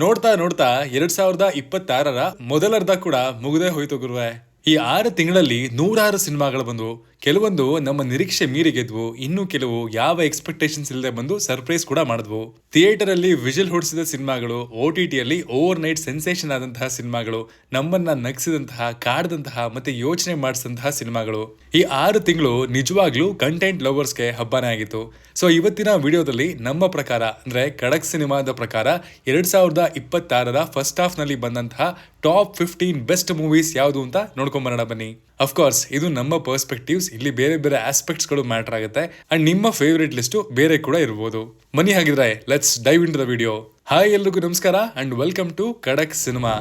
ನೋಡ್ತಾ ನೋಡ್ತಾ 2026 ಮೊದಲರ್ಧ ಕೂಡ ಮುಗಿದೇ ಹೋಯ್ತು ಗುರುವೆ. ಈ 6 ತಿಂಗಳಲ್ಲಿ ನೂರಾರು ಸಿನಿಮಾಗಳು ಬಂದವು. ಕೆಲವೊಂದು ನಮ್ಮ ನಿರೀಕ್ಷೆ ಮೀರಿಗೆದ್ವು, ಇನ್ನು ಕೆಲವು ಯಾವ ಎಕ್ಸ್ಪೆಕ್ಟೇಷನ್ಸ್ ಇಲ್ಲದೆ ಬಂದು ಸರ್ಪ್ರೈಸ್ ಕೂಡ ಮಾಡಿದ್ವು. ಥಿಯೇಟರ್ ಅಲ್ಲಿ ವಿಜಿಲ್ ಹೊಡಿಸಿದ ಸಿನಿಮಾಗಳು, OTT ಓವರ್ ನೈಟ್ ಸೆನ್ಸೇಷನ್ ಆದಂತಹ ಸಿನಿಮಾಗಳು, ನಮ್ಮನ್ನ ನಗಿಸಿದಂತಹ, ಕಾಡದಂತಹ ಮತ್ತೆ ಯೋಚನೆ ಮಾಡಿಸಿದಂತಹ ಸಿನಿಮಾಗಳು. ಈ 6 ತಿಂಗಳು ನಿಜವಾಗ್ಲೂ ಕಂಟೆಂಟ್ ಲವರ್ಸ್ಗೆ ಹಬ್ಬನೇ ಆಗಿತ್ತು. ಸೊ ಇವತ್ತಿನ ವಿಡಿಯೋದಲ್ಲಿ ನಮ್ಮ ಪ್ರಕಾರ ಅಂದ್ರೆ ಖಡಕ್ ಸಿನಿಮಾದ ಪ್ರಕಾರ 2026 ಫಸ್ಟ್ ಹಾಫ್ ನಲ್ಲಿ ಬಂದಂತಹ ಟಾಪ್ 15 ಬೆಸ್ಟ್ ಮೂವೀಸ್ ಯಾವುದು ಅಂತ ನೋಡ್ಕೊಂಡ್ ಬನ್ನಿ. ಅಫ್ಕೋರ್ಸ್ ಇದು ನಮ್ಮ ಪರ್ಸ್ಪೆಕ್ಟಿವ್ಸ್, ಇಲ್ಲಿ ಬೇರೆ ಬೇರೆ ಆಸ್ಪೆಕ್ಟ್ಸ್ ಗಳು ಮ್ಯಾಟರ್ ಆಗುತ್ತೆ ಅಂಡ್ ನಿಮ್ಮ ಫೇವರೇಟ್ ಲಿಸ್ಟ್ ಬೇರೆ ಕೂಡ ಇರಬಹುದು. ಬನ್ನಿ ಹಾಗಿದ್ರೆ let's dive into the video. Hi ಎಲ್ರಿಗೂ ನಮಸ್ಕಾರ and welcome to Khadak cinema.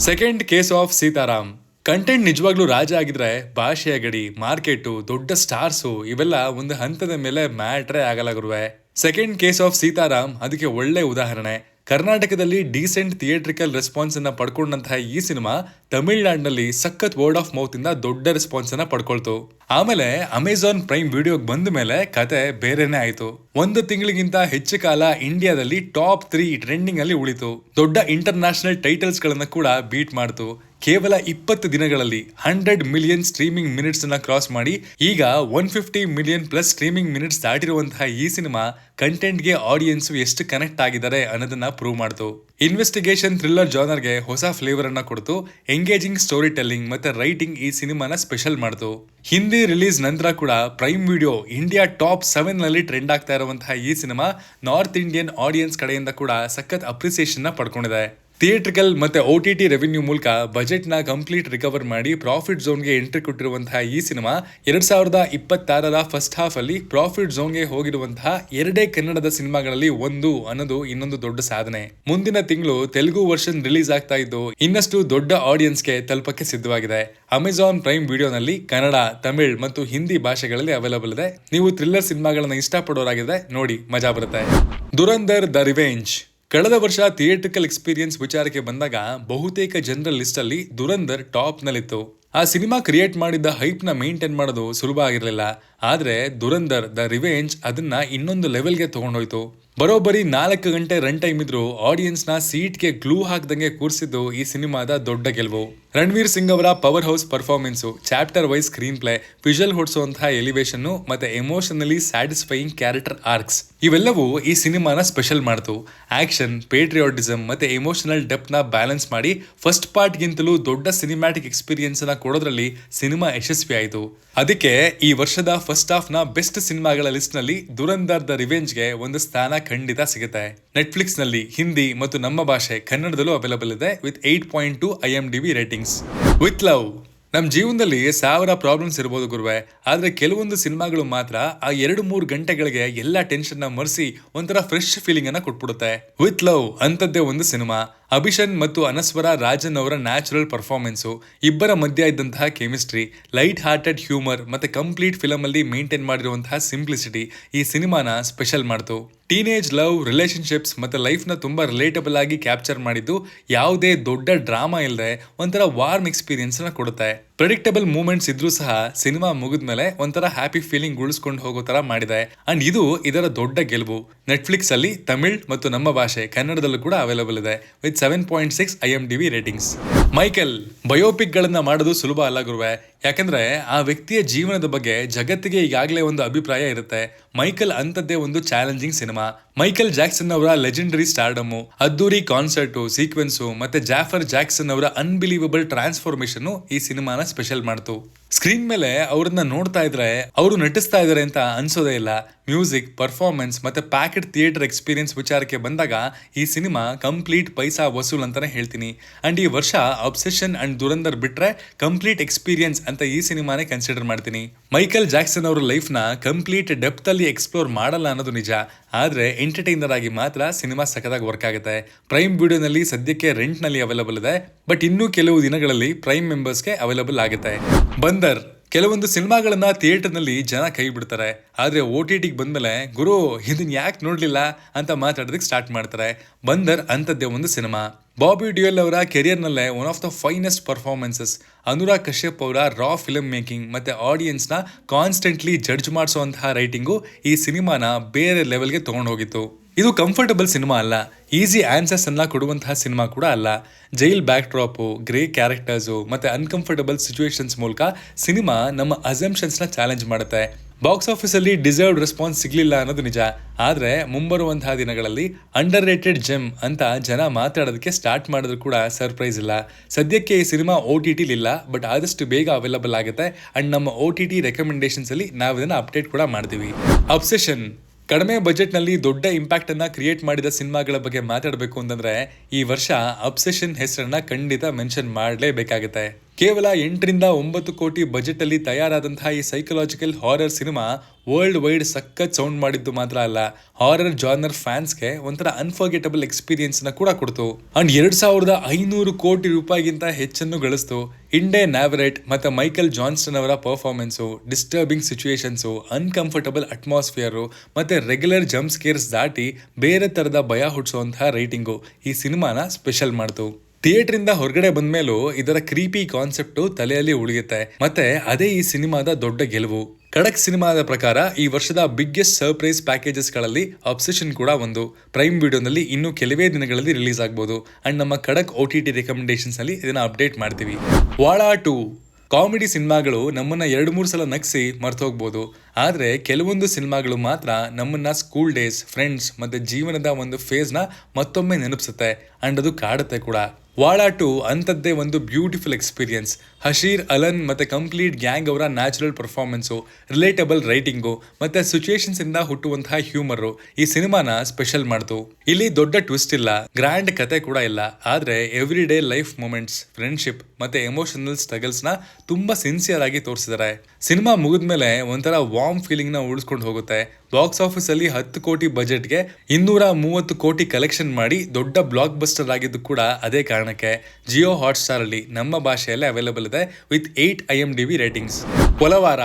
Second case of Sitaram. Content ನಿಜವಾಗ್ಲೂ ರಾಜ ಆಗಿದ್ರೆ ಭಾಷೆಯ ಗಡಿ, ಮಾರ್ಕೆಟು, ದೊಡ್ಡ ಸ್ಟಾರ್ಸು ಇವೆಲ್ಲ ಒಂದು ಹಂತದ ಮೇಲೆ ಮ್ಯಾಟ್ರೇ ಆಗಲ್ಲ ಗುರುವೆ. ಸೆಕೆಂಡ್ ಕೇಸ್ ಆಫ್ ಸೀತಾರಾಮ್ ಅದಕ್ಕೆ ಒಳ್ಳೆ ಉದಾಹರಣೆ. ಕರ್ನಾಟಕದಲ್ಲಿ ಡೀಸೆಂಟ್ ಥಿಯೇಟ್ರಿಕಲ್ ರೆಸ್ಪಾನ್ಸ್ ಅನ್ನ ಪಡ್ಕೊಂಡಂತಹ ಈ ಸಿನಿಮಾ ತಮಿಳ್ನಾಡಿನಲ್ಲಿ ಸಖತ್ ವರ್ಡ್ ಆಫ್ ಮೌತ್ ಇಂದ ದೊಡ್ಡ ರೆಸ್ಪಾನ್ಸ್ ಅನ್ನ ಪಡ್ಕೊಳ್ತು. ಆಮೇಲೆ ಅಮೆಜಾನ್ ಪ್ರೈಮ್ ವಿಡಿಯೋಗ್ ಬಂದ ಮೇಲೆ ಕತೆ ಬೇರೆನೆ ಆಯ್ತು. 1 ತಿಂಗಳಿಗಿಂತ ಹೆಚ್ಚು ಕಾಲ ಇಂಡಿಯಾದಲ್ಲಿ ಟಾಪ್ 3 ಟ್ರೆಂಡಿಂಗ್ ಅಲ್ಲಿ ಉಳಿತು. ದೊಡ್ಡ ಇಂಟರ್ ನ್ಯಾಷನಲ್ ಟೈಟಲ್ಸ್ ಗಳನ್ನ ಕೂಡ ಬೀಟ್ ಮಾಡ್ತು. ಕೇವಲ 20 ದಿನಗಳಲ್ಲಿ 100 ಮಿಲಿಯನ್ ಸ್ಟ್ರೀಮಿಂಗ್ ಮಿನಿಟ್ಸ್ ಅನ್ನ ಕ್ರಾಸ್ ಮಾಡಿ ಈಗ 150 ಮಿಲಿಯನ್ ಪ್ಲಸ್ ಸ್ಟ್ರೀಮಿಂಗ್ ಮಿನಿಟ್ಸ್ ದಾಟಿರುವಂತಹ ಈ ಸಿನಿಮಾ ಕಂಟೆಂಟ್ ಗೆ ಆಡಿಯನ್ಸ್ ಎಷ್ಟು ಕನೆಕ್ಟ್ ಆಗಿದ್ದಾರೆ ಅನ್ನೋದನ್ನ ಪ್ರೂವ್ ಮಾಡ್ತು. ಇನ್ವೆಸ್ಟಿಗೇಷನ್ ಥ್ರಿಲ್ಲರ್ ಜಾನರ್ಗೆ ಹೊಸ ಫ್ಲೇವರ್ ಅನ್ನ ಕೊಡ್ತು. ಎಂಗೇಜಿಂಗ್ ಸ್ಟೋರಿ ಟೆಲ್ಲಿಂಗ್ ಮತ್ತೆ ರೈಟಿಂಗ್ ಈ ಸಿನಿಮಾನ ಸ್ಪೆಷಲ್ ಮಾಡ್ತು. ಹಿಂದಿ ರಿಲೀಸ್ ನಂತರ ಕೂಡ ಪ್ರೈಮ್ ವಿಡಿಯೋ ಇಂಡಿಯಾ ಟಾಪ್ 7 ನಲ್ಲಿ ಟ್ರೆಂಡ್ ಆಗ್ತಾ ಇರುವಂತಹ ಈ ಸಿನಿಮಾ ನಾರ್ತ್ ಇಂಡಿಯನ್ ಆಡಿಯನ್ಸ್ ಕಡೆಯಿಂದ ಕೂಡ ಸಖತ್ ಅಪ್ರಿಸಿಯೇಷನ್ ನ ಪಡ್ಕೊಂಡಿದೆ. ಥಿಯೇಟ್ರಿಕಲ್ ಮತ್ತೆ OTT ರೆವಿನ್ಯೂ ಮೂಲಕ ಬಜೆಟ್ ನ ಕಂಪ್ಲೀಟ್ ರಿಕವರ್ ಮಾಡಿ ಪ್ರಾಫಿಟ್ ಝೋನ್ಗೆ ಎಂಟ್ರಿ ಕೊಟ್ಟಿರುವಂತಹ ಈ ಸಿನಿಮಾ 2026 ಫಸ್ಟ್ ಹಾಫ್ ಅಲ್ಲಿ ಪ್ರಾಫಿಟ್ ಝೋನ್ಗೆ ಹೋಗಿರುವಂತಹ 2 ಕನ್ನಡದ ಸಿನಿಮಾಗಳಲ್ಲಿ ಒಂದು ಅನ್ನೋದು ಇನ್ನೊಂದು ದೊಡ್ಡ ಸಾಧನೆ. ಮುಂದಿನ ತಿಂಗಳು ತೆಲುಗು ವರ್ಷನ್ ರಿಲೀಸ್ ಆಗ್ತಾ ಇದ್ದು ಇನ್ನಷ್ಟು ದೊಡ್ಡ ಆಡಿಯನ್ಸ್ಗೆ ತಲುಪಕ್ಕೆ ಸಿದ್ಧವಾಗಿದೆ. ಅಮೆಜಾನ್ ಪ್ರೈಮ್ ವಿಡಿಯೋನಲ್ಲಿ ಕನ್ನಡ, ತಮಿಳ್ ಮತ್ತು ಹಿಂದಿ ಭಾಷೆಗಳಲ್ಲಿ ಅವೈಲಬಲ್ ಇದೆ. ನೀವು ಥ್ರಿಲ್ಲರ್ ಸಿನಿಮಾಗಳನ್ನ ಇಷ್ಟಪಡೋರಾಗಿದ್ರೆ ನೋಡಿ, ಮಜಾ ಬರುತ್ತೆ. Dhurandhar the revenge. ಕಳೆದ ವರ್ಷ ಥಿಯೇಟ್ರಿಕಲ್ ಎಕ್ಸ್ಪೀರಿಯನ್ಸ್ ವಿಚಾರಕ್ಕೆ ಬಂದಾಗ ಬಹುತೇಕ ಜನರ ಲಿಸ್ಟ್ ಅಲ್ಲಿ ದುರಂಧರ್ ಟಾಪ್ ನಲ್ಲಿತ್ತು. ಆ ಸಿನಿಮಾ ಕ್ರಿಯೇಟ್ ಮಾಡಿದ್ದ ಹೈಪ್ ನ ಮೇಂಟೈನ್ ಮಾಡೋದು ಸುಲಭ ಆಗಿರಲಿಲ್ಲ. ಆದ್ರೆ ದುರಂಧರ್ ದ ರಿವೆಂಜ್ ಅದನ್ನ ಇನ್ನೊಂದು ಲೆವೆಲ್ಗೆ ತಗೊಂಡೋಯ್ತು. ಬರೋಬ್ಬರಿ 4 ಗಂಟೆ ರನ್ ಟೈಮ್ ಇದ್ರು ಆಡಿಯನ್ಸ್ ನ ಸೀಟ್ಗೆ ಗ್ಲೂ ಹಾಕ್ದಂಗೆ ಕೂರಿಸಿದ್ದು ಈ ಸಿನಿಮಾದ ದೊಡ್ಡ ಗೆಲುವು. ರಣವೀರ್ ಸಿಂಗ್ ಅವರ powerhouse performance, chapter wise screenplay, visual ಹೊಡಿಸುವಂತಹ ಎಲಿವೇಶನ್ ಮತ್ತೆ ಎಮೋಷನಲಿ ಸ್ಯಾಟಿಸ್ಫೈಯಿಂಗ್ ಕ್ಯಾರೆಕ್ಟರ್ ಆರ್ಕ್ಸ್ ಇವೆಲ್ಲವೂ ಈ ಸಿನಿಮಾನ ಸ್ಪೆಷಲ್ ಮಾಡ್ತು. ಆಕ್ಷನ್, ಪೇಟ್ರಿಯಾಟಿಸಮ್ ಮತ್ತೆ ಎಮೋಷನಲ್ ಡೆಪ್ತ್ ನ ಬ್ಯಾಲೆನ್ಸ್ ಮಾಡಿ ಫಸ್ಟ್ ಪಾರ್ಟ್ ಗಿಂತಲೂ ದೊಡ್ಡ ಸಿನಿಮ್ಯಾಟಿಕ್ ಎಕ್ಸ್ಪೀರಿಯನ್ಸ್ ನ ಕೊಡೋದ್ರಲ್ಲಿ ಸಿನಿಮಾ ಯಶಸ್ವಿ ಆಯಿತು. ಅದಕ್ಕೆ ಈ ವರ್ಷದ ಫಸ್ಟ್ ಹಾಫ್ ನ ಬೆಸ್ಟ್ ಸಿನಿಮಾಗಳ ಲಿಸ್ಟ್ ನಲ್ಲಿ ದುರಂಧರ್ ದ ರಿವೆಂಜ್ ಗೆ ಒಂದು ಸ್ಥಾನ ಖಂಡಿತ ಸಿಗುತ್ತೆ. ನೆಟ್ಫ್ಲಿಕ್ಸ್ ನಲ್ಲಿ ಹಿಂದಿ ಮತ್ತು ನಮ್ಮ ಭಾಷೆ ಕನ್ನಡದಲ್ಲೂ ಅವೈಲಬಲ್ ಇದೆ with 8.2 IMDb ratings. With love. ನಮ್ ಜೀವನದಲ್ಲಿ 1000 ಪ್ರಾಬ್ಲಮ್ಸ್ ಇರಬಹುದು ಗುರುವೆ, ಆದ್ರೆ ಕೆಲವೊಂದು ಸಿನಿಮಾಗಳು ಮಾತ್ರ ಆ 2-3 ಗಂಟೆಗಳಿಗೆ ಎಲ್ಲಾ ಟೆನ್ಷನ್ ನ ಮರೆಸಿ ಒಂಥರ ಫ್ರೆಶ್ ಫೀಲಿಂಗ್ ಅನ್ನ ಕೊಟ್ಬಿಡುತ್ತೆ. ವಿತ್ ಲವ್ ಅಂತದ್ದೇ ಒಂದು ಸಿನಿಮಾ. ಅಭಿಷನ್ ಮತ್ತು ಅನಸ್ವರ ರಾಜನ್ ಅವರ ನ್ಯಾಚುರಲ್ ಪರ್ಫಾರ್ಮೆನ್ಸು, ಇಬ್ಬರ ಮಧ್ಯ ಇದ್ದಂತಹ ಕೆಮಿಸ್ಟ್ರಿ, ಲೈಟ್ ಹಾರ್ಟೆಡ್ ಹ್ಯೂಮರ್ ಮತ್ತೆ ಕಂಪ್ಲೀಟ್ ಫಿಲಮ್ ಅಲ್ಲಿ ಮೇಂಟೈನ್ ಮಾಡಿರುವಂತಹ ಸಿಂಪ್ಲಿಸಿಟಿ ಈ ಸಿನಿಮಾನ ಸ್ಪೆಷಲ್ ಮಾಡ್ತು. ಟೀನೇಜ್ ಲವ್, ರಿಲೇಶನ್ಶಿಪ್ಸ್ ಮತ್ತೆ ಲೈಫ್ ನ ತುಂಬಾ ರಿಲೇಟಬಲ್ ಆಗಿ ಕ್ಯಾಪ್ಚರ್ ಮಾಡಿದ್ದು, ಯಾವುದೇ ದೊಡ್ಡ ಡ್ರಾಮಾ ಇಲ್ಲದೆ ಒಂಥರ ವಾರ್ಮ್ ಎಕ್ಸ್ಪೀರಿಯನ್ಸ್ ನ ಕೊಡುತ್ತೆ. ಪ್ರೆಡಿಕ್ಟಬಲ್ ಮೂಮೆಂಟ್ಸ್ ಇದ್ರೂ ಸಹ ಸಿನಿಮಾ ಮುಗಿದ್ಮೇಲೆ ಒಂಥರ ಹ್ಯಾಪಿ ಫೀಲಿಂಗ್ ಉಳಿಸ್ಕೊಂಡು ಹೋಗೋ ತರ ಮಾಡಿದೆ ಅಂಡ್ ಇದು ಇದರ ದೊಡ್ಡ ಗೆಲುವು. ನೆಟ್ಫ್ಲಿಕ್ಸ್ ಅಲ್ಲಿ ತಮಿಳ್ ಮತ್ತು ನಮ್ಮ ಭಾಷೆ ಕನ್ನಡದಲ್ಲೂ ಕೂಡ ಅವೈಲಬಲ್ ಇದೆ with 7.6 IMDb ratings. Michael. Biopic ಗಳನ್ನ ಮಾಡೋದು ಸುಲಭ ಅಲ್ಲ ಗುರುವೆ, ಯಾಕಂದ್ರೆ ಆ ವ್ಯಕ್ತಿಯ ಜೀವನದ ಬಗ್ಗೆ ಜಗತ್ತಿಗೆ ಈಗಾಗಲೇ ಒಂದು ಅಭಿಪ್ರಾಯ ಇರುತ್ತೆ. ಮೈಕೆಲ್ ಅಂತದ್ದೇ ಒಂದು ಚಾಲೆಂಜಿಂಗ್ ಸಿನಿಮಾ. ಮೈಕೆಲ್ ಜಾಕ್ಸನ್ ಅವರ ಲೆಜೆಂಡರಿ ಸ್ಟಾರ್ಡಮ್, ಅದ್ದೂರಿ ಕಾನ್ಸರ್ಟು, ಸೀಕ್ವೆನ್ಸು ಮತ್ತೆ ಜಾಫರ್ ಜಾಕ್ಸನ್ ಅವರ ಅನ್ಬಿಲೀವಬಲ್ ಟ್ರಾನ್ಸ್ಫಾರ್ಮೇಶನ್ ಈ ಸಿನಿಮಾನ ಸ್ಪೆಷಲ್ ಮಾಡ್ತು. ಸ್ಕ್ರೀನ್ ಮೇಲೆ ಅವ್ರನ್ನ ನೋಡ್ತಾ ಇದ್ರೆ ಅವರು ನಟಿಸ್ತಾ ಇದಾರೆ ಅಂತ ಅನ್ಸೋದೇ ಇಲ್ಲ. ಮ್ಯೂಸಿಕ್, ಪರ್ಫಾರ್ಮೆನ್ಸ್ ಮತ್ತೆ ಪ್ಯಾಕೆಡ್ ಥಿಯೇಟರ್ ಎಕ್ಸ್ಪೀರಿಯನ್ಸ್ ವಿಚಾರಕ್ಕೆ ಬಂದಾಗ ಈ ಸಿನಿಮಾ ಕಂಪ್ಲೀಟ್ ಪೈಸಾ ವಸೂಲ್ ಅಂತಾನೆ ಹೇಳ್ತೀನಿ. ಅಂಡ್ ಈ ವರ್ಷ ಅಬ್ಸೆಷನ್ ಅಂಡ್ ದುರಂಧರ್ ಬಿಟ್ರೆ ಕಂಪ್ಲೀಟ್ ಎಕ್ಸ್ಪೀರಿಯನ್ಸ್ ಅಂತ ಈ ಸಿನಿಮಾನೇ ಕನ್ಸಿಡರ್ ಮಾಡ್ತೀನಿ. ಮೈಕೆಲ್ ಜಾಕ್ಸನ್ ಅವರ ಲೈಫ್ ನ ಕಂಪ್ಲೀಟ್ ಡೆಪ್ತ್ ಅಲ್ಲಿ ಎಕ್ಸ್ಪ್ಲೋರ್ ಮಾಡಲ್ಲ ಅನ್ನೋದು ನಿಜ, ಆದ್ರೆ ಎಂಟರ್ಟೈನರ್ ಆಗಿ ಮಾತ್ರ ಸಿನಿಮಾ ಸಖತ್ತಾಗಿ ವರ್ಕ್ ಆಗುತ್ತೆ. ಪ್ರೈಮ್ ವಿಡಿಯೋನಲ್ಲಿ ಸದ್ಯಕ್ಕೆ ರೆಂಟ್ ನಲ್ಲಿ ಅವೈಲಬಲ್ ಇದೆ, ಬಟ್ ಇನ್ನೂ ಕೆಲವು ದಿನಗಳಲ್ಲಿ ಪ್ರೈಮ್ ಮೆಂಬರ್ಸ್ಗೆ ಅವೈಲಬಲ್ ಆಗುತ್ತೆ. ಬಂದರ್. ಕೆಲವೊಂದು ಸಿನಿಮಾಗಳನ್ನ ಥಿಯೇಟರ್ ನಲ್ಲಿ ಜನ ಕೈ ಬಿಡ್ತಾರೆ, ಆದ್ರೆ OTT ಬಂದ್ಮೇಲೆ ಗುರು ಇದನ್ ಯಾಕೆ ನೋಡ್ಲಿಲ್ಲ ಅಂತ ಮಾತಾಡೋದಕ್ಕೆ ಸ್ಟಾರ್ಟ್ ಮಾಡ್ತಾರೆ. ಬಂದರ್ ಅಂತದ್ದೇ ಒಂದು ಸಿನಿಮಾ. ಬಾಬಿ ಡಿಯೋಲ್ ಅವರ ಕೆರಿಯರ್ ನಲ್ಲೇ one of the finest performances. Anurag Kashyap ಅವರ ರಾ ಫಿಲ್ಮ್ ಮೇಕಿಂಗ್ ಮತ್ತೆ ಆಡಿಯನ್ಸ್ ನ ಕಾನ್ಸ್ಟೆಂಟ್ಲಿ ಜಡ್ಜ್ ಮಾಡಿಸುವಂತಹ ರೈಟಿಂಗು ಈ ಸಿನಿಮಾನ ಬೇರೆ ಲೆವೆಲ್ಗೆ ತಗೊಂಡು ಹೋಗಿತ್ತು. ಇದು ಕಂಫರ್ಟಬಲ್ ಸಿನಿಮಾ ಅಲ್ಲ, ಈಸಿ ಆನ್ಸರ್ಸ್ ಅನ್ನ ಕೊಡುವಂತಹ ಸಿನಿಮಾ ಕೂಡ ಅಲ್ಲ. Jail backdrop, grey characters ಮತ್ತೆ ಅನ್ಕಂಫರ್ಟಬಲ್ ಸಿಚುವೇಶನ್ಸ್ ಮೂಲಕ ಸಿನಿಮಾ ನಮ್ಮ ಅಸಂಪ್ಷನ್ಸ್ ನ ಚಾಲೆಂಜ್ ಮಾಡುತ್ತೆ. ಬಾಕ್ಸ್ ಆಫೀಸ್ ಅಲ್ಲಿ ಡಿಸರ್ವ್ಡ್ ರೆಸ್ಪಾನ್ಸ್ ಸಿಗ್ಲಿಲ್ಲ ಅನ್ನೋದು ನಿಜ, ಆದ್ರೆ ಮುಂಬರುವಂತಹ ದಿನಗಳಲ್ಲಿ ಅಂಡರ್ ರೇಟೆಡ್ ಜೆಮ್ ಅಂತ ಜನ ಮಾತಾಡೋದಕ್ಕೆ ಸ್ಟಾರ್ಟ್ ಮಾಡಿದ್ರು ಕೂಡ ಸರ್ಪ್ರೈಸ್ ಇಲ್ಲ. ಸದ್ಯಕ್ಕೆ ಈ ಸಿನಿಮಾ OTT ಇಲ್ಲ, ಬಟ್ ಆದಷ್ಟು ಬೇಗ ಅವೈಲಬಲ್ ಆಗುತ್ತೆ ಅಂಡ್ ನಮ್ಮ OTT ರೆಕಮೆಂಡೇಶನ್ಸ್ ಅಲ್ಲಿ ನಾವು ಇದನ್ನ ಅಪ್ಡೇಟ್ ಕೂಡ ಮಾಡ್ತೀವಿ. ಅಬ್ಸೆಷನ್ ಕಡಿಮೆ ಬಜೆಟ್ ನಲ್ಲಿ ದೊಡ್ಡ ಇಂಪ್ಯಾಕ್ಟ್ ಅನ್ನ ಕ್ರಿಯೇಟ್ ಮಾಡಿದ ಸಿನಿಮಾಗಳ ಬಗ್ಗೆ ಮಾತಾಡಬೇಕು ಅಂತಂದ್ರೆ ಈ ವರ್ಷ ಅಬ್ಸೆಷನ್ ಹೆಸರನ್ನ ಖಂಡಿತ ಮೆನ್ಷನ್ ಮಾಡಲೇಬೇಕಾಗುತ್ತೆ. ಕೇವಲ 8ರಿಂದ 9 ಕೋಟಿ ಬಜೆಟ್ ಅಲ್ಲಿ ತಯಾರಾದಂತಹ ಈ psychological horror cinema world wide ಸಖತ್ ಸೌಂಡ್ ಮಾಡಿದ್ದು ಮಾತ್ರ ಅಲ್ಲ, ಹಾರರ್ ಜಾನರ್ ಫ್ಯಾನ್ಸ್ಗೆ ಒಂಥರ ಅನ್ಫರ್ಗೆಟಬಲ್ ಎಕ್ಸ್ಪೀರಿಯನ್ಸ್ ನ ಕೂಡ ಕೊಡ್ತು. ಅಂಡ್ 2500 ಕೋಟಿ ರೂಪಾಯಿಗಿಂತ ಹೆಚ್ಚನ್ನು ಗಳಿಸ್ತು. ಇಂಡೆ ನ್ಯಾವರೇಟ್ ಮತ್ತೆ ಮೈಕಲ್ ಜಾನ್ಸ್ಟನ್ ಅವರ ಪರ್ಫಾರ್ಮೆನ್ಸು, ಡಿಸ್ಟರ್ಬಿಂಗ್ ಸಿಚುಯೇಷನ್ಸು, ಅನ್ಕಂಫರ್ಟಬಲ್ ಅಟ್ಮಾಸ್ಫಿಯರು ಮತ್ತೆ ರೆಗ್ಯುಲರ್ ಜಂಪ್ ಸ್ಕೇರ್ಸ್ ದಾಟಿ ಬೇರೆ ತರದ ಭಯ ಹುಟ್ಟಿಸುವಂತಹ ರೈಟಿಂಗು ಈ ಸಿನಿಮಾನ ಸ್ಪೆಷಲ್ ಮಾಡ್ತು. ಥಿಯೇಟರ್ ಇಂದ ಹೊರಗಡೆ ಬಂದ ಮೇಲೂ ಇದರ ಕ್ರೀಪಿ ಕಾನ್ಸೆಪ್ಟ್ ತಲೆಯಲ್ಲಿ ಉಳಿಯುತ್ತೆ. ಮತ್ತೆ ಅದೇ ಈ ಸಿನಿಮಾದ ದೊಡ್ಡ ಗೆಲುವು. ಖಡಕ್ ಸಿನಿಮಾದ ಪ್ರಕಾರ ಈ ವರ್ಷದ ಬಿಗ್ಗೆಸ್ಟ್ ಸರ್ಪ್ರೈಸ್ ಪ್ಯಾಕೇಜಸ್ ಗಳಲ್ಲಿ ಅಬ್ಸೆಷನ್ ಕೂಡ ಒಂದು. ಪ್ರೈಮ್ ವಿಡಿಯೋನಲ್ಲಿ ಇನ್ನು ಕೆಲವೇ ದಿನಗಳಲ್ಲಿ ರಿಲೀಸ್ ಆಗ್ಬೋದು ಅಂಡ್ ನಮ್ಮ ಖಡಕ್ OTT ರೆಕಮೆಂಡೇಶನ್ಸ್ ಅಲ್ಲಿ ಇದನ್ನ ಅಪ್ಡೇಟ್ ಮಾಡ್ತೀವಿ. ವಾಳಾ 2 ಕಾಮಿಡಿ ಸಿನಿಮಾಗಳು ನಮ್ಮನ್ನ 2-3 ಸಲ ನಗಿಸಿ ಮರ್ತೋಗ್ಬೋದು, ಆದ್ರೆ ಕೆಲವೊಂದು ಸಿನಿಮಾಗಳು ಮಾತ್ರ ನಮ್ಮನ್ನ ಸ್ಕೂಲ್ ಡೇಸ್, ಫ್ರೆಂಡ್ಸ್ ಮತ್ತೆ ಜೀವನದ ಒಂದು ಫೇಸ್ ನ ಮತ್ತೊಮ್ಮೆ ನೆನಪಿಸುತ್ತೆ ಅಂಡ್ ಅದು ಕಾಡುತ್ತೆ ಕೂಡ. ವಾಳಾ 2 ಅಂತದ್ದೇ ಒಂದು ಬ್ಯೂಟಿಫುಲ್ ಎಕ್ಸ್ಪೀರಿಯನ್ಸ್. ಹಶೀರ್ ಅಲನ್ ಮತ್ತೆ ಕಂಪ್ಲೀಟ್ ಗ್ಯಾಂಗ್ ಅವರ ನ್ಯಾಚುರಲ್ ಪರ್ಫಾರ್ಮೆನ್ಸು, ರಿಲೇಟಬಲ್ ರೈಟಿಂಗು ಮತ್ತೆ ಸಿಚುಯೇಷನ್ಸ್ ಇಂದ ಹುಟ್ಟುವಂತಹ ಹ್ಯೂಮರ್ ಈ ಸಿನಿಮಾನ ಸ್ಪೆಷಲ್ ಮಾಡ್ತು. ಇಲ್ಲಿ ದೊಡ್ಡ ಟ್ವಿಸ್ಟ್ ಇಲ್ಲ, ಗ್ರ್ಯಾಂಡ್ ಕತೆ ಕೂಡ ಇಲ್ಲ, ಆದ್ರೆ every day life moments, friendship ಮತ್ತೆ ಎಮೋಷನಲ್ ಸ್ಟ್ರಗಲ್ಸ್ ನ ತುಂಬಾ ಸಿನ್ಸಿಯರ್ ಆಗಿ ತೋರಿಸಿದ್ದಾರೆ. ಸಿನಿಮಾ ಮುಗಿದ್ಮೇಲೆ ಒಂಥರ ವಾರ್ಮ್ ಫೀಲಿಂಗ್ ನ ಉಳಿಸ್ಕೊಂಡು ಹೋಗುತ್ತೆ. ಬಾಕ್ಸ್ ಆಫೀಸ್ ಅಲ್ಲಿ 10 ಕೋಟಿ ಬಜೆಟ್ಗೆ 230 ಕೋಟಿ ಕಲೆಕ್ಷನ್ ಮಾಡಿ ದೊಡ್ಡ ಬ್ಲಾಕ್ ಬಸ್ಟರ್ ಆಗಿದ್ದು ಕೂಡ ಅದೇ ಕಾರಣಕ್ಕೆ. ಜಿಯೋ ಹಾಟ್ಸ್ಟಾರ್ ಅಲ್ಲಿ ನಮ್ಮ ಭಾಷೆಯಲ್ಲೇ ಅವೈಲೇಬಲ್ ಇದೆ ವಿತ್ 8 IMDb ರೇಟಿಂಗ್ಸ್. ಒಲವಾರ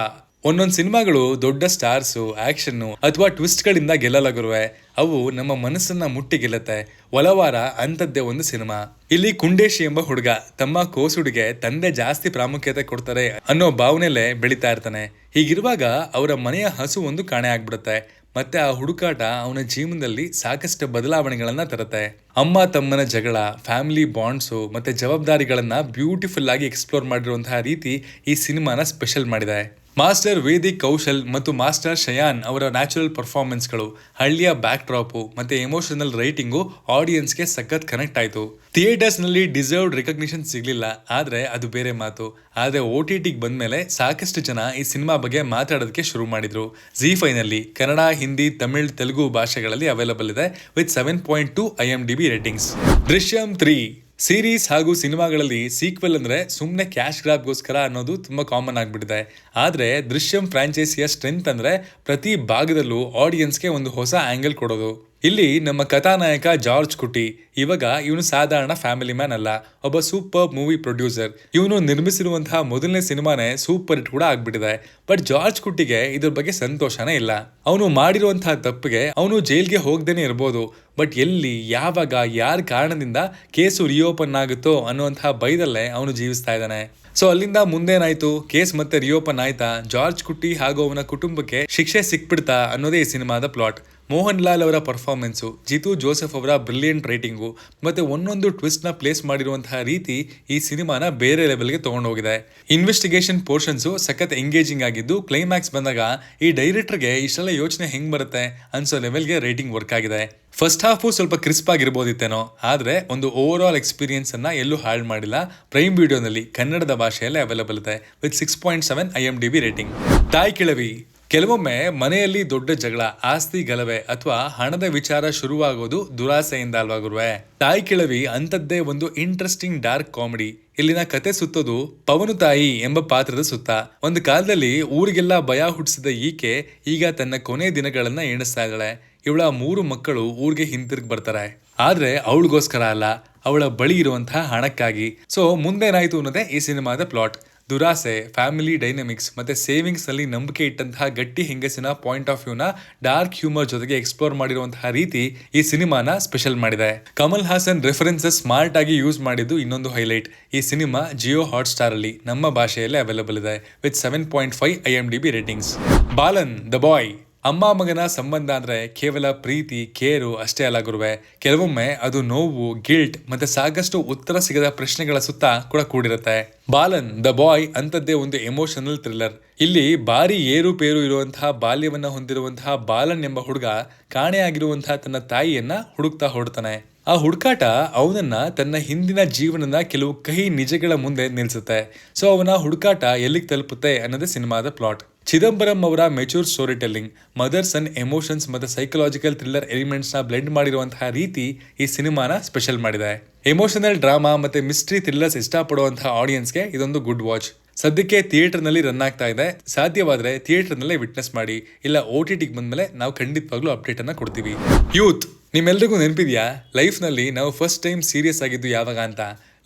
ಒಂದೊಂದು ಸಿನಿಮಾಗಳು ದೊಡ್ಡ ಸ್ಟಾರ್ಸು, ಆಕ್ಷನ್ನು ಅಥವಾ ಟ್ವಿಸ್ಟ್ ಗಳಿಂದ ಗೆಲ್ಲಲಾಗಿರುವೆ, ಅವು ನಮ್ಮ ಮನಸ್ಸನ್ನ ಮುಟ್ಟಿ ಗೆಲ್ಲುತ್ತೆ. ಒಲವಾರ ಅಂತದ್ದೇ ಒಂದು ಸಿನಿಮಾ. ಇಲ್ಲಿ ಕುಂಡೇಶಿ ಎಂಬ ಹುಡುಗ ತಮ್ಮ ಕೋಸುಡಿಗೆ ತಂದೆ ಜಾಸ್ತಿ ಪ್ರಾಮುಖ್ಯತೆ ಕೊಡ್ತಾರೆ ಅನ್ನೋ ಭಾವನೆಲೆ ಬೆಳೀತಾ ಇರ್ತಾನೆ. ಹೀಗಿರುವಾಗ ಅವರ ಮನೆಯ ಹಸು ಒಂದು ಕಾಣೆ ಆಗ್ಬಿಡುತ್ತೆ. ಮತ್ತೆ ಆ ಹುಡುಕಾಟ ಅವನ ಜೀವನದಲ್ಲಿ ಸಾಕಷ್ಟು ಬದಲಾವಣೆಗಳನ್ನ ತರುತ್ತೆ. ಅಮ್ಮ ತಮ್ಮನ ಜಗಳ, ಫ್ಯಾಮಿಲಿ ಬಾಂಡ್ಸು ಮತ್ತೆ ಜವಾಬ್ದಾರಿಗಳನ್ನ ಬ್ಯೂಟಿಫುಲ್ ಆಗಿ ಎಕ್ಸ್ಪ್ಲೋರ್ ಮಾಡಿರುವಂತಹ ರೀತಿ ಈ ಸಿನಿಮಾನ ಸ್ಪೆಷಲ್ ಮಾಡಿದೆ. ಮಾಸ್ಟರ್ ವೇದಿಕ್ ಕೌಶಲ್ ಮತ್ತು ಮಾಸ್ಟರ್ ಶಯಾನ್ ಅವರ ನ್ಯಾಚುರಲ್ ಪರ್ಫಾರ್ಮೆನ್ಸ್ಗಳು, ಹಳ್ಳಿಯ ಬ್ಯಾಕ್ ಡ್ರಾಪು ಮತ್ತೆ ಎಮೋಷನಲ್ ರೈಟಿಂಗು ಆಡಿಯನ್ಸ್ಗೆ ಸಖತ್ ಕನೆಕ್ಟ್ ಆಯ್ತು. ಥಿಯೇಟರ್ಸ್ ನಲ್ಲಿ ಡಿಸರ್ವ್ಡ್ ರೆಕಗ್ನಿಷನ್ ಸಿಗ್ಲಿಲ್ಲ, ಆದ್ರೆ ಅದು ಬೇರೆ ಮಾತು. ಆದ್ರೆ OTTಗೆ ಬಂದ್ಮೇಲೆ ಸಾಕಷ್ಟು ಜನ ಈ ಸಿನಿಮಾ ಬಗ್ಗೆ ಮಾತಾಡೋದಕ್ಕೆ ಶುರು ಮಾಡಿದ್ರು. ZEE5 ನಲ್ಲಿ ಕನ್ನಡ, ಹಿಂದಿ, ತಮಿಳ್, ತೆಲುಗು ಭಾಷೆಗಳಲ್ಲಿ ಅವೈಲಬಲ್ ಇದೆ with 7.2 IMDb ratings. Drishyam 3 series ಹಾಗೂ ಸಿನಿಮಾಗಳಲ್ಲಿ ಸೀಕ್ವೆಲ್ ಅಂದ್ರೆ ಸುಮ್ಮನೆ ಕ್ಯಾಶ್ ಗ್ರಾಬ್ಗೋಸ್ಕರ ಅನ್ನೋದು ತುಂಬಾ ಕಾಮನ್ ಆಗ್ಬಿಟ್ಟಿದೆ. ಆದ್ರೆ ದೃಶ್ಯಂ ಫ್ರಾಂಚೈಸಿಯ ಸ್ಟ್ರೆಂತ್ ಅಂದ್ರೆ ಪ್ರತಿ ಭಾಗದಲ್ಲೂ ಆಡಿಯನ್ಸ್ಗೆ ಒಂದು ಹೊಸ ಆಂಗಲ್ ಕೊಡೋದು. ಇಲ್ಲಿ ನಮ್ಮ ಕಥಾನಾಯಕ ಜಾರ್ಜ್ ಕುಟಿ, ಇವಾಗ ಇವನು ಸಾಧಾರಣ ಫ್ಯಾಮಿಲಿ ಮ್ಯಾನ್ ಅಲ್ಲ, ಒಬ್ಬ ಸೂಪರ್ ಮೂವಿ ಪ್ರೊಡ್ಯೂಸರ್. ಇವನು ನಿರ್ಮಿಸಿರುವಂತಹ ಮೊದಲನೇ ಸಿನಿಮಾನೇ ಸೂಪರ್ ಹಿಟ್ ಕೂಡ ಆಗ್ಬಿಟ್ಟಿದೆ. ಬಟ್ ಜಾರ್ಜ್ ಕುಟಿಗೆ ಇದ್ರ ಬಗ್ಗೆ ಸಂತೋಷನೇ ಇಲ್ಲ. ಅವನು ಮಾಡಿರುವಂತಹ ತಪ್ಪಿಗೆ ಅವನು ಜೈಲ್ಗೆ ಹೋಗ್ದೇನೆ ಇರ್ಬೋದು, ಬಟ್ ಎಲ್ಲಿ, ಯಾವಾಗ, ಯಾರ ಕಾರಣದಿಂದ ಕೇಸು ರಿಓಪನ್ ಆಗುತ್ತೋ ಅನ್ನುವಂತಹ ಭಯದಲ್ಲೇ ಅವನು ಜೀವಿಸ್ತಾ ಇದ್ದಾನೆ. ಸೊ ಅಲ್ಲಿಂದ ಮುಂದೇನಾಯ್ತು, ಕೇಸ್ ಮತ್ತೆ ರಿಓಪನ್ ಆಯ್ತಾ, ಜಾರ್ಜ್ ಕುಟಿ ಹಾಗೂ ಅವನ ಕುಟುಂಬಕ್ಕೆ ಶಿಕ್ಷೆ ಸಿಕ್ಬಿಡ್ತಾ ಅನ್ನೋದೇ ಈ ಸಿನಿಮಾದ ಪ್ಲಾಟ್. ಮೋಹನ್ ಲಾಲ್ ಅವರ ಪರ್ಫಾರ್ಮೆನ್ಸು, ಜಿತು ಜೋಸೆಫ್ ಅವರ ಬ್ರಿಲಿಯಂಟ್ ರೈಟಿಂಗು ಮತ್ತೆ ಒಂದೊಂದು ಟ್ವಿಸ್ಟ್ ನ ಪ್ಲೇಸ್ ಮಾಡಿರುವಂತಹ ರೀತಿ ಈ ಸಿನಿಮಾನ ಬೇರೆ ಲೆವೆಲ್ಗೆ ತಗೊಂಡೋಗಿದೆ. ಇನ್ವೆಸ್ಟಿಗೇಷನ್ ಪೋರ್ಷನ್ಸು ಸಖತ್ ಎಂಗೇಜಿಂಗ್ ಆಗಿದ್ದು, ಕ್ಲೈಮ್ಯಾಕ್ಸ್ ಬಂದಾಗ ಈ ಡೈರೆಕ್ಟರ್ಗೆ ಇಷ್ಟೆಲ್ಲ ಯೋಚನೆ ಹೆಂಗ್ ಬರುತ್ತೆ ಅನ್ಸೋ ಲೆವೆಲ್ಗೆ ರೈಟಿಂಗ್ ವರ್ಕ್ ಆಗಿದೆ. ಫಸ್ಟ್ ಹಾಫು ಸ್ವಲ್ಪ ಕ್ರಿಸ್ಪ್ ಆಗಿರ್ಬೋದಿತ್ತೇನೋ, ಆದ್ರೆ ಒಂದು ಓವರ್ ಆಲ್ ಎಕ್ಸ್ಪೀರಿಯನ್ಸ್ ಅನ್ನ ಎಲ್ಲೂ ಹಾಳು ಮಾಡಿಲ್ಲ. ಪ್ರೈಮ್ ವಿಡಿಯೋನಲ್ಲಿ ಕನ್ನಡದ ಭಾಷೆಯಲ್ಲೇ ಅವೈಲೇಬಲ್ ಇದೆ ವಿತ್ 6.7 IMDb ರೇಟಿಂಗ್. ತಾಯಿ ಕಿಳವಿ ಕೆಲವೊಮ್ಮೆ ಮನೆಯಲ್ಲಿ ದೊಡ್ಡ ಜಗಳ, ಆಸ್ತಿ ಗಲಭೆ ಅಥವಾ ಹಣದ ವಿಚಾರ ಶುರುವಾಗೋದು ದುರಾಸೆಯಿಂದ ಅಲ್ವಾ ಗುರುವೆ. ತಾಯಿ ಕಿಳವಿ ಅಂತದ್ದೇ ಒಂದು ಇಂಟ್ರೆಸ್ಟಿಂಗ್ ಡಾರ್ಕ್ ಕಾಮಿಡಿ. ಇಲ್ಲಿನ ಕತೆ ಸುತ್ತೋದು ಪವನು ತಾಯಿ ಎಂಬ ಪಾತ್ರದ ಸುತ್ತ. ಒಂದು ಕಾಲದಲ್ಲಿ ಊರಿಗೆಲ್ಲ ಭಯ ಹುಟ್ಟಿಸಿದ ಈಕೆ ಈಗ ತನ್ನ ಕೊನೆ ದಿನಗಳನ್ನ ಎಣಿಸ್ತಾ ಇದ್ದಾಳೆ. ಇವಳ 3 ಮಕ್ಕಳು ಊರಿಗೆ ಹಿಂತಿರುಗಿ ಬರ್ತಾರೆ, ಆದ್ರೆ ಅವಳಿಗೋಸ್ಕರ ಅಲ್ಲ, ಅವಳ ಬಳಿ ಇರುವಂತಹ ಹಣಕ್ಕಾಗಿ. ಸೊ ಮುಂದೇನಾಯ್ತು ಅನ್ನೋದೇ ಈ ಸಿನಿಮಾದ ಪ್ಲಾಟ್. ದುರಾಸೆ, ಫ್ಯಾಮಿಲಿ ಡೈನಮಿಕ್ಸ್ ಮತ್ತೆ ಸೇವಿಂಗ್ಸ್ ನಲ್ಲಿ ನಂಬಿಕೆ ಇಟ್ಟಂತಹ ಗಟ್ಟಿ ಹೆಂಗಸಿನ ಪಾಯಿಂಟ್ ಆಫ್ ವ್ಯೂನ ಡಾರ್ಕ್ ಹ್ಯೂಮರ್ ಜೊತೆಗೆ ಎಕ್ಸ್ಪ್ಲೋರ್ ಮಾಡಿರುವಂತಹ ರೀತಿ ಈ ಸಿನಿಮಾನ ಸ್ಪೆಷಲ್ ಮಾಡಿದೆ. ಕಮಲ್ ಹಾಸನ್ ರೆಫರೆನ್ಸಸ್ ಸ್ಮಾರ್ಟ್ ಆಗಿ ಯೂಸ್ ಮಾಡಿದ್ದು ಇನ್ನೊಂದು ಹೈಲೈಟ್. ಈ ಸಿನಿಮಾ ಜಿಯೋ ಹಾಟ್ಸ್ಟಾರ್ ಅಲ್ಲಿ ನಮ್ಮ ಭಾಷೆಯಲ್ಲೇ ಅವೈಲೇಬಲ್ ಇದೆ with 7.5 IMDb ratings. Balan the boy ಅಮ್ಮ ಮಗನ ಸಂಬಂಧ ಅಂದ್ರೆ ಕೇವಲ ಪ್ರೀತಿ ಕೇರು ಅಷ್ಟೇ ಅಲ್ಲ ಗುರುವೆ, ಕೆಲವೊಮ್ಮೆ ಅದು ನೋವು, ಗಿಲ್ಟ್ ಮತ್ತೆ ಸಾಕಷ್ಟು ಉತ್ತರ ಸಿಗದ ಪ್ರಶ್ನೆಗಳ ಸುತ್ತ ಕೂಡ ಕೂಡಿರುತ್ತೆ. ಬಾಲನ್ ದ ಬಾಯ್ ಅಂತದ್ದೇ ಒಂದು ಎಮೋಷನಲ್ ಥ್ರಿಲ್ಲರ್. ಇಲ್ಲಿ ಭಾರಿ ಏರುಪೇರು ಇರುವಂತಹ ಬಾಲ್ಯವನ್ನ ಹೊಂದಿರುವಂತಹ ಬಾಲನ್ ಎಂಬ ಹುಡುಗ ಕಾಣೆಯಾಗಿರುವಂತಹ ತನ್ನ ತಾಯಿಯನ್ನ ಹುಡುಕ್ತಾ ಹೊಡ್ತಾನೆ. ಆ ಹುಡುಕಾಟ ಅವನನ್ನ ತನ್ನ ಹಿಂದಿನ ಜೀವನದ ಕೆಲವು ಕಹಿ ನಿಜಗಳ ಮುಂದೆ ನಿಲ್ಸುತ್ತೆ. ಸೊ ಅವನ ಹುಡುಕಾಟ ಎಲ್ಲಿಗೆ ತಲುಪುತ್ತೆ ಅನ್ನೋದೇ ಸಿನಿಮಾದ ಪ್ಲಾಟ್. ಚಿದಂಬರಂ ಅವರ mature story telling, mothers and emotions ಮತ್ತೆ ಸೈಕಲಾಜಿಕಲ್ ಥ್ರಿಲ್ಲರ್ ಎಲಿಮೆಂಟ್ಸ್ ನ ಬ್ಲೆಂಡ್ ಮಾಡಿರುವಂತಹ ರೀತಿ ಈ ಸಿನಿಮಾನ ಸ್ಪೆಷಲ್ ಮಾಡಿದೆ. ಎಮೋಷನಲ್ ಡ್ರಾಮಾ ಮತ್ತೆ ಮಿಸ್ಟ್ರಿ ಥ್ರಿಲ್ಲರ್ಸ್ ಇಷ್ಟಪಡುವಂತಹ ಆಡಿಯನ್ಸ್ಗೆ ಇದೊಂದು ಗುಡ್ ವಾಚ್. ಸದ್ಯಕ್ಕೆ ಥಿಯೇಟರ್ ನಲ್ಲಿ ರನ್ ಆಗ್ತಾ ಇದೆ. ಸಾಧ್ಯವಾದ್ರೆ ಥಿಯೇಟರ್ ನಲ್ಲೇ ವಿಟ್ನೆಸ್ ಮಾಡಿ, ಇಲ್ಲ OTT ಬಂದ್ಮೇಲೆ ನಾವು ಖಂಡಿತವಾಗ್ಲೂ ಅಪ್ಡೇಟ್ ಅನ್ನ ಕೊಡ್ತೀವಿ. ಯೂತ್, ನಿಮ್ಮೆಲ್ರಿಗೂ ನೆನಪಿದ್ಯಾ ಲೈಫ್ ನಲ್ಲಿ ನಾವು ಫಸ್ಟ್ ಟೈಮ್ ಸೀರಿಯಸ್ ಆಗಿದ್ದು ಯಾವಾಗ ಅಂತ?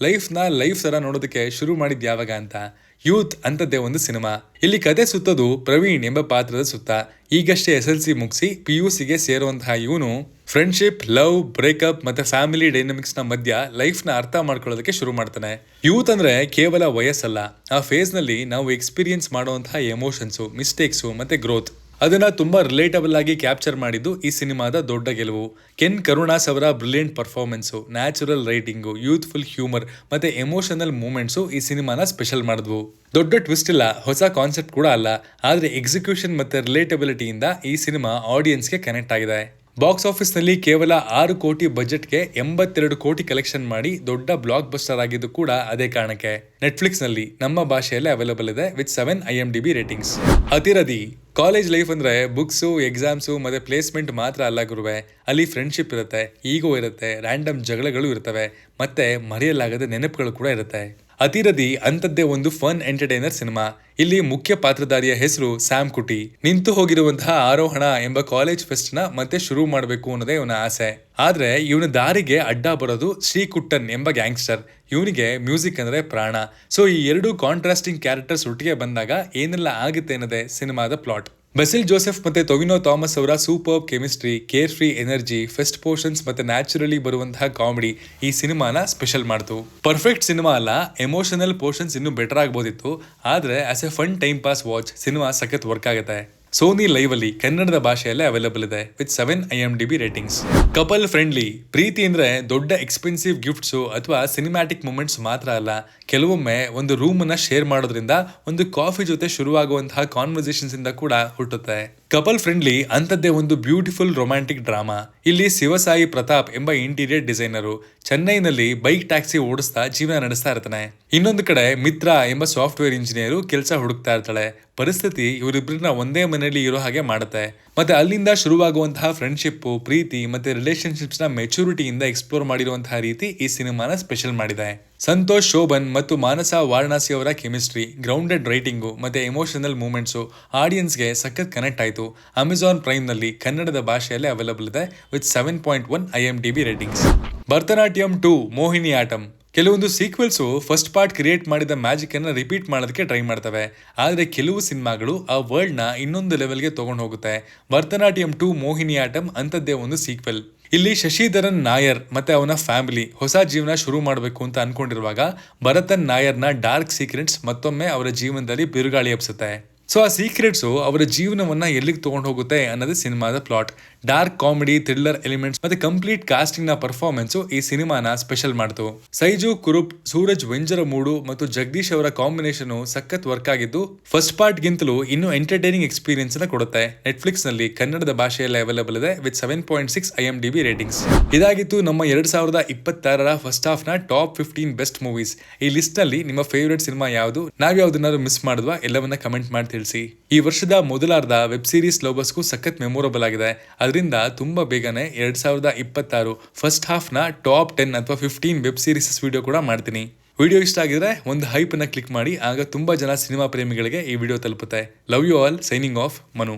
ಲೈಫ್ ತರ ನೋಡೋದಕ್ಕೆ ಶುರು ಮಾಡಿದ್ ಯಾವಾಗ ಅಂತ? ಯೂತ್ ಅಂತದ್ದೇ ಒಂದು ಸಿನಿಮಾ. ಇಲ್ಲಿ ಕತೆ ಸುತ್ತೋದು ಪ್ರವೀಣ್ ಎಂಬ ಪಾತ್ರದ ಸುತ್ತ. ಈಗಷ್ಟೇ SLC ಮುಗಿಸಿ PUCಗೆ ಸೇರುವಂತಹ ಇವನು ಫ್ರೆಂಡ್ಶಿಪ್, ಲವ್, ಬ್ರೇಕಪ್ ಮತ್ತೆ ಫ್ಯಾಮಿಲಿ ಡೈನಮಿಕ್ಸ್ ನ ಮಧ್ಯ ಲೈಫ್ ನ ಅರ್ಥ ಮಾಡ್ಕೊಳ್ಳೋದಕ್ಕೆ ಶುರು ಮಾಡ್ತಾನೆ. ಯೂತ್ ಅಂದ್ರೆ ಕೇವಲ ವಯಸ್ಸಲ್ಲ, ಆ ಫೇಸ್ ನಲ್ಲಿ ನಾವು ಎಕ್ಸ್ಪೀರಿಯನ್ಸ್ ಮಾಡುವಂತಹ ಎಮೋಷನ್ಸು, ಮಿಸ್ಟೇಕ್ಸು ಮತ್ತೆ ಗ್ರೋತ್, ಅದನ್ನ ತುಂಬಾ ರಿಲೇಟಬಲ್ ಆಗಿ ಕ್ಯಾಪ್ಚರ್ ಮಾಡಿದ್ದು ಈ ಸಿನಿಮಾದ ದೊಡ್ಡ ಗೆಲುವು. ಕೆನ್ ಕರುಣಾಸ್ ಅವರ brilliant performance, natural writing, youthful humour ಮತ್ತೆ ಎಮೋಷನಲ್ ಮೂಮೆಂಟ್ಸು ಈ ಸಿನಿಮಾನ ಸ್ಪೆಷಲ್ ಮಾಡಿದ್ವು. ದೊಡ್ಡ ಟ್ವಿಸ್ಟ್ ಇಲ್ಲ, ಹೊಸ ಕಾನ್ಸೆಪ್ಟ್ ಕೂಡ ಅಲ್ಲ, ಆದ್ರೆ ಎಕ್ಸಿಕ್ಯೂಷನ್ ಮತ್ತೆ ರಿಲೇಟಬಿಲಿಟಿಯಿಂದ ಈ ಸಿನಿಮಾ ಆಡಿಯನ್ಸ್ಗೆ ಕನೆಕ್ಟ್ ಆಗಿದೆ. ಬಾಕ್ಸ್ ಆಫೀಸ್ ನಲ್ಲಿ ಕೇವಲ 6 ಕೋಟಿ ಬಜೆಟ್ಗೆ 82 ಕೋಟಿ ಕಲೆಕ್ಷನ್ ಮಾಡಿ ದೊಡ್ಡ ಬ್ಲಾಕ್ ಬಸ್ಟರ್ ಆಗಿದ್ದು ಕೂಡ ಅದೇ ಕಾರಣಕ್ಕೆ. ನೆಟ್ಫ್ಲಿಕ್ಸ್ ನಲ್ಲಿ ನಮ್ಮ ಭಾಷೆಯಲ್ಲೇ ಅವೈಲೇಬಲ್ ಇದೆ ವಿತ್ 7 IMDb ರೇಟಿಂಗ್ಸ್. ಅತಿರಥಿ. ಕಾಲೇಜ್ ಲೈಫ್ ಅಂದ್ರೆ ಬುಕ್ಸು, ಎಕ್ಸಾಮ್ಸು ಮತ್ತೆ ಪ್ಲೇಸ್ಮೆಂಟ್ ಮಾತ್ರ ಅಲ್ಲ ಗುರುವೆ, ಅಲ್ಲಿ ಫ್ರೆಂಡ್ಶಿಪ್ ಇರುತ್ತೆ, ಈಗೋ ಇರುತ್ತೆ, ರ್ಯಾಂಡಮ್ ಜಗಳಗಳು ಇರ್ತವೆ, ಮತ್ತೆ ಮರೆಯಲಾಗದ ನೆನಪುಗಳು ಕೂಡ ಇರುತ್ತೆ. ಅತಿರಥಿ ಅಂತದ್ದೇ ಒಂದು ಫನ್ ಎಂಟರ್ಟೈನರ್ ಸಿನಿಮಾ. ಇಲ್ಲಿ ಮುಖ್ಯ ಪಾತ್ರಧಾರಿಯ ಹೆಸರು ಸ್ಯಾಮ್ ಕುಟಿ. ನಿಂತು ಹೋಗಿರುವಂತಹ ಆರೋಹಣ ಎಂಬ ಕಾಲೇಜ್ ಫೆಸ್ಟ್ ನ ಮತ್ತೆ ಶುರು ಮಾಡಬೇಕು ಅನ್ನೋದೇ ಇವನ ಆಸೆ. ಆದ್ರೆ ಇವನ ದಾರಿಗೆ ಅಡ್ಡ ಬರೋದು ಶ್ರೀಕುಟ್ಟನ್ ಎಂಬ ಗ್ಯಾಂಗ್ಸ್ಟರ್. ಇವನಿಗೆ ಮ್ಯೂಸಿಕ್ ಅಂದ್ರೆ ಪ್ರಾಣ. ಸೊ ಈ ಎರಡು ಕಾಂಟ್ರಾಸ್ಟಿಂಗ್ ಕ್ಯಾರೆಕ್ಟರ್ಸ್ ಒಟ್ಟಿಗೆ ಬಂದಾಗ ಏನೆಲ್ಲ ಆಗುತ್ತೆ ಅನ್ನೋದೇ ಸಿನಿಮಾದ ಪ್ಲಾಟ್. ಬೆಸಿಲ್ ಜೋಸೆಫ್ ಮತ್ತೆ ಟೊವಿನೋ ಥಾಮಸ್ ಅವರ super chemistry, carefree energy, fest portions ಮತ್ತೆ ನ್ಯಾಚುರಲಿ ಬರುವಂತಹ ಕಾಮಿಡಿ ಈ ಸಿನಿಮಾನ ಸ್ಪೆಷಲ್ ಮಾಡ್ತು. ಪರ್ಫೆಕ್ಟ್ ಸಿನಿಮಾ ಅಲ್ಲ, ಎಮೋಷನಲ್ ಪೋರ್ಷನ್ಸ್ ಇನ್ನೂ ಬೆಟರ್ ಆಗ್ಬೋದಿತ್ತು, ಆದ್ರೆ as a fun time pass watch cinema ಸಖತ್ ವರ್ಕ್ ಆಗುತ್ತೆ. ಸೋನಿ ಲೈವ್ ಅಲ್ಲಿ ಕನ್ನಡದ ಭಾಷೆಯಲ್ಲೇ ಅವೈಲೇಬಲ್ ಇದೆ with 7 IMDb ratings. Couple friendly. ಪ್ರೀತಿ ಅಂದ್ರೆ ದೊಡ್ಡ ಎಕ್ಸ್ಪೆನ್ಸಿವ್ ಗಿಫ್ಟ್ಸು ಅಥವಾ ಸಿನಿಮ್ಯಾಟಿಕ್ ಮೂಮೆಂಟ್ಸ್ ಮಾತ್ರ ಅಲ್ಲ, ಕೆಲವೊಮ್ಮೆ ಒಂದು ರೂಮ್ ಅನ್ನ ಶೇರ್ ಮಾಡೋದ್ರಿಂದ, ಒಂದು ಕಾಫಿ ಜೊತೆ ಶುರುವಾಗುವಂತಹ ಕಾನ್ವರ್ಸೇಷನ್ಸ್ ಇಂದ ಕೂಡ ಹುಟ್ಟುತ್ತೆ. ಕಪಲ್ ಫ್ರೆಂಡ್ಲಿ ಅಂತದ್ದೇ ಒಂದು ಬ್ಯೂಟಿಫುಲ್ ರೊಮ್ಯಾಂಟಿಕ್ ಡ್ರಾಮಾ. ಇಲ್ಲಿ ಶಿವಸಾಯಿ ಪ್ರತಾಪ್ ಎಂಬ ಇಂಟೀರಿಯರ್ ಡಿಸೈನರು ಚೆನ್ನೈನಲ್ಲಿ ಬೈಕ್ ಟ್ಯಾಕ್ಸಿ ಓಡಿಸ್ತಾ ಜೀವನ ನಡೆಸ್ತಾ ಇರ್ತಾನೆ. ಇನ್ನೊಂದು ಕಡೆ ಮಿತ್ರ ಎಂಬ ಸಾಫ್ಟ್ವೇರ್ ಇಂಜಿನಿಯರು ಕೆಲಸ ಹುಡುಕ್ತಾ ಇರ್ತಾಳೆ. ಪರಿಸ್ಥಿತಿ ಇವರಿಬ್ಬರನ್ನ ಒಂದೇ ಮನೆಯಲ್ಲಿ ಇರೋ ಹಾಗೆ ಮಾಡುತ್ತೆ. ಮತ್ತೆ ಅಲ್ಲಿಂದ ಶುರುವಾಗುವಂತಹ ಫ್ರೆಂಡ್ಶಿಪ್, ಪ್ರೀತಿ ಮತ್ತೆ ರಿಲೇಶನ್ಶಿಪ್ಸ್ ನ ಮೆಚುರಿಟಿಯಿಂದ ಎಕ್ಸ್ಪ್ಲೋರ್ ಮಾಡಿರುವಂತಹ ರೀತಿ ಈ ಸಿನಿಮಾನ ಸ್ಪೆಷಲ್ ಮಾಡಿದೆ. ಸಂತೋಷ್ ಶೋಭನ್ ಮತ್ತು ಮಾನಸ ವಾರಣಾಸಿ ಅವರ ಕೆಮಿಸ್ಟ್ರಿ, ಗ್ರೌಂಡೆಡ್ ರೈಟಿಂಗು ಮತ್ತೆ ಎಮೋಷನಲ್ ಮೂಮೆಂಟ್ಸು ಆಡಿಯನ್ಸ್ಗೆ ಸಖತ್ ಕನೆಕ್ಟ್ ಆಯಿತು. ಅಮೆಜಾನ್ ಪ್ರೈಮ್ ನಲ್ಲಿ ಕನ್ನಡದ ಭಾಷೆಯಲ್ಲೇ ಅವೈಲೇಬಲ್ ಇದೆ with 7.1 IMDb ratings. Bharatanatyam 2 Mohini atom. ಕೆಲವೊಂದು ಸೀಕ್ವೆಲ್ಸು ಫಸ್ಟ್ ಪಾರ್ಟ್ ಕ್ರಿಯೇಟ್ ಮಾಡಿದ ಮ್ಯಾಜಿಕ್ ಅನ್ನ ರಿಪೀಟ್ ಮಾಡೋದಕ್ಕೆ ಟ್ರೈ ಮಾಡ್ತವೆ, ಆದ್ರೆ ಕೆಲವು ಸಿನಿಮಾಗಳು ಆ ವರ್ಲ್ಡ್ ನ ಇನ್ನೊಂದು ಲೆವೆಲ್ಗೆ ತಗೊಂಡು ಹೋಗುತ್ತೆ. ಭರತನಾಟ್ಯಂ 2 ಮೋಹಿನಿ ಆಟಂ ಅಂತದ್ದೇ ಒಂದು ಸೀಕ್ವೆಲ್. ಇಲ್ಲಿ ಶಶಿಧರನ್ ನಾಯರ್ ಮತ್ತೆ ಅವನ ಫ್ಯಾಮಿಲಿ ಹೊಸ ಜೀವನ ಶುರು ಮಾಡಬೇಕು ಅಂತ ಅನ್ಕೊಂಡಿರುವಾಗ ಭರತನ್ ನಾಯರ್ನ ಡಾರ್ಕ್ ಸೀಕ್ರೆಟ್ಸ್ ಮತ್ತೊಮ್ಮೆ ಅವರ ಜೀವನದಲ್ಲಿ ಬಿರುಗಾಳಿ ಎಬ್ಸುತ್ತೆ. ಸೊ ಆ ಸೀಕ್ರೆಟ್ಸು ಅವರ ಜೀವನವನ್ನ ಎಲ್ಲಿಗೆ ತಗೊಂಡು ಹೋಗುತ್ತೆ ಅನ್ನೋದೇ ಸಿನಿಮಾದ plot. Dark comedy, thriller elements ಮತ್ತೆ ಕಂಪ್ಲೀಟ್ ಕಾಸ್ಟಿಂಗ್ ನ ಪರ್ಫಾರ್ಮೆನ್ಸ್ ಈ ಸಿನಿಮಾನ ಸ್ಪೆಷಲ್ ಮಾಡ್ತು. ಸೈಜು ಕುರುಪ್, ಸೂರಜ್ ವೆಂಜರಮೂಡು ಮತ್ತು ಜಗದೀಶ್ ಅವರ ಕಾಂಬಿನೇಷನ್ ಸಖತ್ ವರ್ಕ್ ಆಗಿದ್ದು ಫಸ್ಟ್ ಪಾರ್ಟ್ ಗಿಂತಲೂ ಇನ್ನೂ ಎಂಟರ್ಟೈನಿಂಗ್ ಎಕ್ಸ್ಪೀರಿಯನ್ಸ್ ಅನ್ನ ಕೊಡುತ್ತೆ. ನೆಟ್ಫ್ಲಿಕ್ಸ್ ನಲ್ಲಿ ಕನ್ನಡದ ಭಾಷೆಯಲ್ಲಿ ಅವೈಲೇಬಲ್ ಇದೆ ವಿತ್ 7.6 IMDb ರೇಟಿಂಗ್ಸ್. ಇದಾಗಿತ್ತು ನಮ್ಮ 2026ರ ಫಸ್ಟ್ ಹಾಫ್ ನ ಟಾಪ್ 15 ಬೆಸ್ಟ್ ಮೂವೀಸ್. ಈ ಲಿಸ್ಟ್ ನಲ್ಲಿ ನಿಮ್ಮ ಫೇವರೇಟ್ ಸಿನಿಮಾ ಯಾವುದು, ನಾವ್ ಯಾವ್ದನ್ನಾದ್ರು ಮಿಸ್ ಮಾಡಿದ್ವಾ ಎಲ್ಲವನ್ನ ಕಮೆಂಟ್ ಮಾಡಿ ತಿಳಿಸಿ. ಈ ವರ್ಷದ ಮೊದಲ ಅರ್ಧ ವೆಬ್ ಸೀರೀಸ್ ಲವರ್ಸ್ಗೂ ಸಖತ್ ಮೆಮೊರಬಲ್ ಆಗಿದೆ. ಅದರಿಂದ ತುಂಬಾ ಬೇಗನೆ 2026 ಫಸ್ಟ್ ಹಾಫ್ ನ ಟಾಪ್ 10 ಅಥವಾ 15 ವೆಬ್ ಸೀರೀಸ್ ವಿಡಿಯೋ ಕೂಡ ಮಾಡ್ತೀನಿ. ವಿಡಿಯೋ ಇಷ್ಟ ಆಗಿದ್ರೆ ಒಂದು ಹೈಪ್ ಅನ್ನ ಕ್ಲಿಕ್ ಮಾಡಿ, ಆಗ ತುಂಬಾ ಜನ ಸಿನಿಮಾ ಪ್ರೇಮಿಗಳಿಗೆ ಈ ವಿಡಿಯೋ ತಲುಪುತ್ತೆ. Love you all. Signing off, Manu.